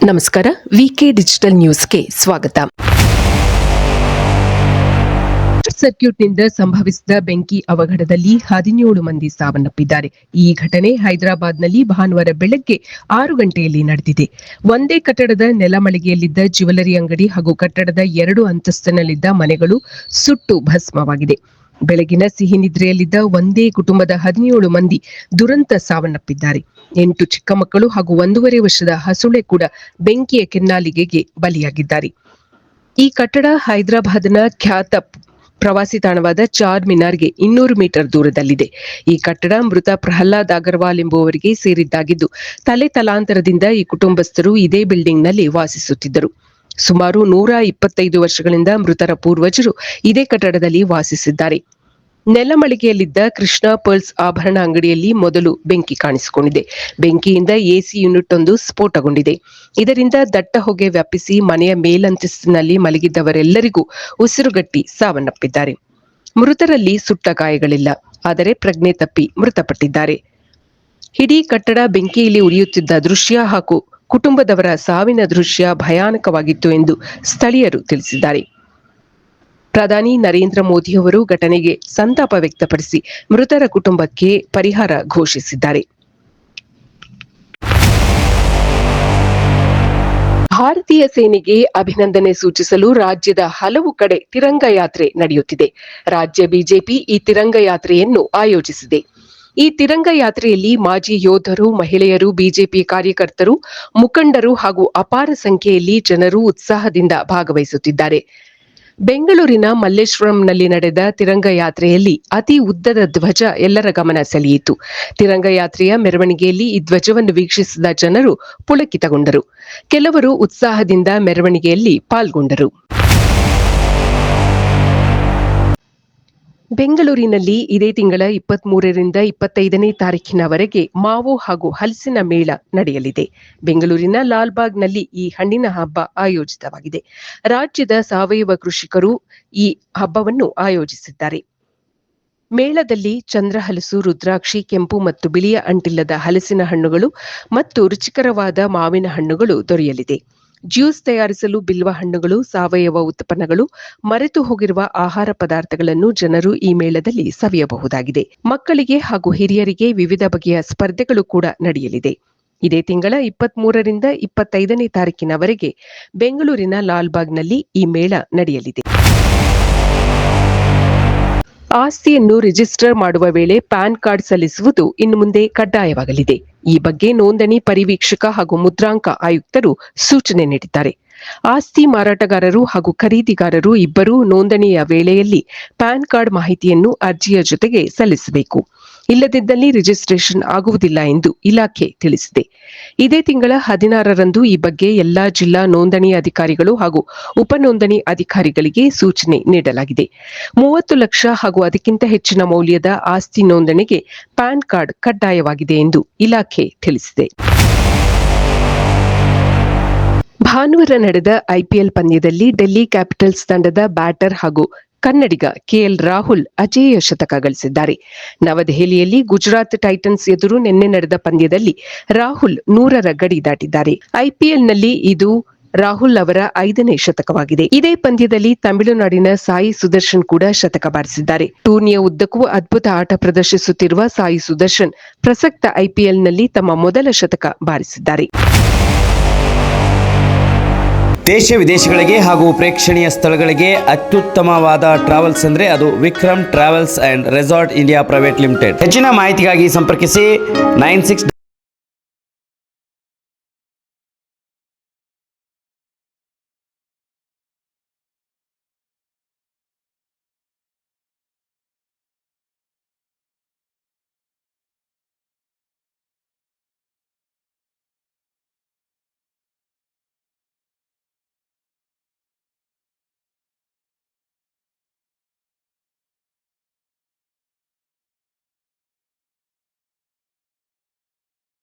ನಮಸ್ಕಾರ. ವಿಕೆ ಡಿಜಿಟಲ್ ನ್ಯೂಸ್ಗೆ ಸ್ವಾಗತ. ಸರ್ಕ್ಯೂಟ್ನಿಂದ ಸಂಭವಿಸಿದ ಬೆಂಕಿ ಅವಘಡದಲ್ಲಿ 17 ಮಂದಿ ಸಾವನ್ನಪ್ಪಿದ್ದಾರೆ. ಈ ಘಟನೆ ಹೈದರಾಬಾದ್ನಲ್ಲಿ ಭಾನುವಾರ ಬೆಳಗ್ಗೆ 6 ಗಂಟೆಯಲ್ಲಿ ನಡೆದಿದೆ. ಒಂದೇ ಕಟ್ಟಡದ ನೆಲಮಳಿಗೆಯಲ್ಲಿದ್ದ ಜ್ಯುವೆಲರಿ ಅಂಗಡಿ ಹಾಗೂ ಕಟ್ಟಡದ 2 ಅಂತಸ್ತಿನಲ್ಲಿದ್ದ ಮನೆಗಳು ಸುಟ್ಟು ಭಸ್ಮವಾಗಿದೆ. ಬೆಳಗಿನ ಸಿಹಿ ನಿದ್ರೆಯಲ್ಲಿದ್ದ ಒಂದೇ ಕುಟುಂಬದ 17 ಮಂದಿ ದುರಂತ ಸಾವನ್ನಪ್ಪಿದ್ದಾರೆ. 8 ಚಿಕ್ಕ ಮಕ್ಕಳು ಹಾಗೂ 1.5 ವರ್ಷದ ಹಸುಳೆ ಕೂಡ ಬೆಂಕಿಯ ಕೆನ್ನಾಲಿಗೆಗೆ ಬಲಿಯಾಗಿದ್ದಾರೆ. ಈ ಕಟ್ಟಡ ಹೈದರಾಬಾದ್ನ ಖ್ಯಾತ ಪ್ರವಾಸಿ ತಾಣವಾದ ಚಾರ್ ಮಿನಾರ್ಗೆ 200 ಮೀಟರ್ ದೂರದಲ್ಲಿದೆ. ಈ ಕಟ್ಟಡ ಮೃತ ಪ್ರಹ್ಲಾದ್ ಅಗರ್ವಾಲ್ ಎಂಬುವರಿಗೆ ಸೇರಿದ್ದಾಗಿದ್ದು, ತಲಾಂತರದಿಂದ ಈ ಕುಟುಂಬಸ್ಥರು ಇದೇ ಬಿಲ್ಡಿಂಗ್ನಲ್ಲಿ ವಾಸಿಸುತ್ತಿದ್ದರು. ಸುಮಾರು 125 ವರ್ಷಗಳಿಂದ ಮೃತರ ಪೂರ್ವಜರು ಇದೇ ಕಟ್ಟಡದಲ್ಲಿ ವಾಸಿಸಿದ್ದಾರೆ. ನೆಲಮಳಿಗೆಯಲ್ಲಿದ್ದ ಕೃಷ್ಣ ಪರ್ಲ್ಸ್ ಆಭರಣ ಅಂಗಡಿಯಲ್ಲಿ ಮೊದಲು ಬೆಂಕಿ ಕಾಣಿಸಿಕೊಂಡಿದೆ. ಬೆಂಕಿಯಿಂದ ಎಸಿ ಯೂನಿಟ್ ಒಂದು ಸ್ಫೋಟಗೊಂಡಿದೆ. ಇದರಿಂದ ದಟ್ಟ ಹೊಗೆ ವ್ಯಾಪಿಸಿ ಮನೆಯ ಮೇಲಂತಸ್ತಿನಲ್ಲಿ ಮಲಗಿದ್ದವರೆಲ್ಲರಿಗೂ ಉಸಿರುಗಟ್ಟಿ ಸಾವನ್ನಪ್ಪಿದ್ದಾರೆ. ಮೃತರಲ್ಲಿ ಸುಟ್ಟ ಗಾಯಗಳಿಲ್ಲ, ಆದರೆ ಪ್ರಜ್ಞೆ ತಪ್ಪಿ ಮೃತಪಟ್ಟಿದ್ದಾರೆ. ಇಡೀ ಕಟ್ಟಡ ಬೆಂಕಿಯಲ್ಲಿ ಉರಿಯುತ್ತಿದ್ದ ದೃಶ್ಯ ಹಾಗೂ ಕುಟುಂಬದವರ ಸಾವಿನ ದೃಶ್ಯ ಭಯಾನಕವಾಗಿತ್ತು ಎಂದು ಸ್ಥಳೀಯರು ತಿಳಿಸಿದ್ದಾರೆ. ಪ್ರಧಾನಿ ನರೇಂದ್ರ ಮೋದಿಯವರು ಘಟನೆಗೆ ಸಂತಾಪ ವ್ಯಕ್ತಪಡಿಸಿ ಮೃತರ ಕುಟುಂಬಕ್ಕೆ ಪರಿಹಾರ ಘೋಷಿಸಿದ್ದಾರೆ. ಭಾರತೀಯ ಸೇನೆಗೆ ಅಭಿನಂದನೆ ಸೂಚಿಸಲು ರಾಜ್ಯದ ಹಲವು ಕಡೆ ತಿರಂಗ ಯಾತ್ರೆ ನಡೆಯುತ್ತಿದೆ. ರಾಜ್ಯ ಬಿಜೆಪಿ ಈ ತಿರಂಗ ಯಾತ್ರೆಯನ್ನು ಆಯೋಜಿಸಿದೆ. ಈ ತಿರಂಗ ಯಾತ್ರೆಯಲ್ಲಿ ಮಾಜಿ ಯೋಧರು, ಮಹಿಳೆಯರು, ಬಿಜೆಪಿ ಕಾರ್ಯಕರ್ತರು, ಮುಖಂಡರು ಹಾಗೂ ಅಪಾರ ಸಂಖ್ಯೆಯಲ್ಲಿ ಜನರು ಉತ್ಸಾಹದಿಂದ ಭಾಗವಹಿಸುತ್ತಿದ್ದಾರೆ. ಬೆಂಗಳೂರಿನ ಮಲ್ಲೇಶ್ವರಂನಲ್ಲಿ ನಡೆದ ತಿರಂಗ ಯಾತ್ರೆಯಲ್ಲಿ ಅತಿ ಉದ್ದದ ಧ್ವಜ ಎಲ್ಲರ ಗಮನ ಸೆಳೆಯಿತು. ತಿರಂಗ ಯಾತ್ರೆಯ ಮೆರವಣಿಗೆಯಲ್ಲಿ ಈ ಧ್ವಜವನ್ನು ವೀಕ್ಷಿಸಿದ ಜನರು ಪುಳಕಿತಗೊಂಡರು. ಕೆಲವರು ಉತ್ಸಾಹದಿಂದ ಮೆರವಣಿಗೆಯಲ್ಲಿ ಪಾಲ್ಗೊಂಡರು. ಬೆಂಗಳೂರಿನಲ್ಲಿ ಇದೇ ತಿಂಗಳ 23ರಿಂದ 25ನೇ ತಾರೀಖಿನವರೆಗೆ ಮಾವು ಹಾಗೂ ಹಲಸಿನ ಮೇಳ ನಡೆಯಲಿದೆ. ಬೆಂಗಳೂರಿನ ಲಾಲ್ಬಾಗ್ನಲ್ಲಿ ಈ ಹಣ್ಣಿನ ಹಬ್ಬ ಆಯೋಜಿತವಾಗಿದೆ. ರಾಜ್ಯದ ಸಾವಯವ ಕೃಷಿಕರು ಈ ಹಬ್ಬವನ್ನು ಆಯೋಜಿಸಿದ್ದಾರೆ. ಮೇಳದಲ್ಲಿ ಚಂದ್ರಹಲಸು, ರುದ್ರಾಕ್ಷಿ, ಕೆಂಪು ಮತ್ತು ಬಿಳಿಯ ಅಂಟಿಲ್ಲದ ಹಲಸಿನ ಹಣ್ಣುಗಳು ಮತ್ತು ರುಚಿಕರವಾದ ಮಾವಿನ ಹಣ್ಣುಗಳು ದೊರೆಯಲಿದೆ. ಜ್ಯೂಸ್ ತಯಾರಿಸಲು ಬಿಲ್ವ ಹಣ್ಣುಗಳು, ಸಾವಯವ ಉತ್ಪನ್ನಗಳು, ಮರೆತು ಹೋಗಿರುವ ಆಹಾರ ಪದಾರ್ಥಗಳನ್ನು ಜನರು ಈ ಮೇಳದಲ್ಲಿ ಸವಿಯಬಹುದಾಗಿದೆ. ಮಕ್ಕಳಿಗೆ ಹಾಗೂ ಹಿರಿಯರಿಗೆ ವಿವಿಧ ಬಗೆಯ ಸ್ಪರ್ಧೆಗಳು ಕೂಡ ನಡೆಯಲಿದೆ. ಇದೇ ತಿಂಗಳ 23ರಿಂದ 25ನೇ ತಾರೀಖಿನವರೆಗೆ ಬೆಂಗಳೂರಿನ ಲಾಲ್ಬಾಗ್ನಲ್ಲಿ ಈ ಮೇಳ ನಡೆಯಲಿದೆ. ಆಸ್ತಿಯನ್ನು ರಿಜಿಸ್ಟರ್ ಮಾಡುವ ವೇಳೆ ಪ್ಯಾನ್ ಕಾರ್ಡ್ ಸಲ್ಲಿಸುವುದು ಇನ್ನು ಮುಂದೆ ಕಡ್ಡಾಯವಾಗಲಿದೆ. ಈ ಬಗ್ಗೆ ನೋಂದಣಿ ಪರಿವೀಕ್ಷಕ ಹಾಗೂ ಮುದ್ರಾಂಕ ಆಯುಕ್ತರು ಸೂಚನೆ ನೀಡಿದ್ದಾರೆ. ಆಸ್ತಿ ಮಾರಾಟಗಾರರು ಹಾಗೂ ಖರೀದಿಗಾರರು ಇಬ್ಬರೂ ನೋಂದಣಿಯ ವೇಳೆಯಲ್ಲಿ ಪ್ಯಾನ್ ಕಾರ್ಡ್ ಮಾಹಿತಿಯನ್ನು ಅರ್ಜಿಯ ಜೊತೆಗೆ ಸಲ್ಲಿಸಬೇಕು. ಇಲ್ಲದಿದ್ದಲ್ಲಿ ರಿಜಿಸ್ಟ್ರೇಷನ್ ಆಗುವುದಿಲ್ಲ ಎಂದು ಇಲಾಖೆ ತಿಳಿಸಿದೆ. ಇದೇ ತಿಂಗಳ 16ರಂದು ಈ ಬಗ್ಗೆ ಎಲ್ಲಾ ಜಿಲ್ಲಾ ನೋಂದಣಿ ಅಧಿಕಾರಿಗಳು ಹಾಗೂ ಉಪನೋಂದಣಿ ಅಧಿಕಾರಿಗಳಿಗೆ ಸೂಚನೆ ನೀಡಲಾಗಿದೆ. 30 ಲಕ್ಷ ಹಾಗೂ ಅದಕ್ಕಿಂತ ಹೆಚ್ಚಿನ ಮೌಲ್ಯದ ಆಸ್ತಿ ನೋಂದಣಿಗೆ ಪ್ಯಾನ್ ಕಾರ್ಡ್ ಕಡ್ಡಾಯವಾಗಿದೆ ಎಂದು ಇಲಾಖೆ ತಿಳಿಸಿದೆ. ಭಾನುವಾರ ನಡೆದ ಐಪಿಎಲ್ ಪಂದ್ಯದಲ್ಲಿ ಡೆಲ್ಲಿ ಕ್ಯಾಪಿಟಲ್ಸ್ ತಂಡದ ಬ್ಯಾಟರ್ ಹಾಗೂ ಕನ್ನಡಿಗ ಕೆಎಲ್ ರಾಹುಲ್ ಅಜೇಯ ಶತಕ ಗಳಿಸಿದ್ದಾರೆ. ನವದೆಹಲಿಯಲ್ಲಿ ಗುಜರಾತ್ ಟೈಟನ್ಸ್ ಎದುರು ನಿನ್ನೆ ನಡೆದ ಪಂದ್ಯದಲ್ಲಿ ರಾಹುಲ್ 100ರ ಗಡಿ ದಾಟಿದ್ದಾರೆ. ಐಪಿಎಲ್ನಲ್ಲಿ ಇದು ರಾಹುಲ್ ಅವರ 5ನೇ ಶತಕವಾಗಿದೆ. ಇದೇ ಪಂದ್ಯದಲ್ಲಿ ತಮಿಳುನಾಡಿನ ಸಾಯಿ ಸುದರ್ಶನ್ ಕೂಡ ಶತಕ ಬಾರಿಸಿದ್ದಾರೆ. ಟೂರ್ನಿಯ ಉದ್ದಕ್ಕೂ ಅದ್ಭುತ ಆಟ ಪ್ರದರ್ಶಿಸುತ್ತಿರುವ ಸಾಯಿ ಸುದರ್ಶನ್ ಪ್ರಸಕ್ತ ಐಪಿಎಲ್ನಲ್ಲಿ ತಮ್ಮ ಮೊದಲ ಶತಕ ಬಾರಿಸಿದ್ದಾರೆ. ದೇಶ ವಿದೇಶಗಳಿಗೆ ಹಾಗೂ ಪ್ರೇಕ್ಷಣೀಯ ಸ್ಥಳಗಳಿಗೆ ಅತ್ಯುತ್ತಮವಾದ ಟ್ರಾವೆಲ್ಸ್ ಅಂದರೆ ಅದು Vikram travels and resort India private limited. ಹೆಚ್ಚಿನ ಮಾಹಿತಿಗಾಗಿ ಸಂಪರ್ಕಿಸಿ 96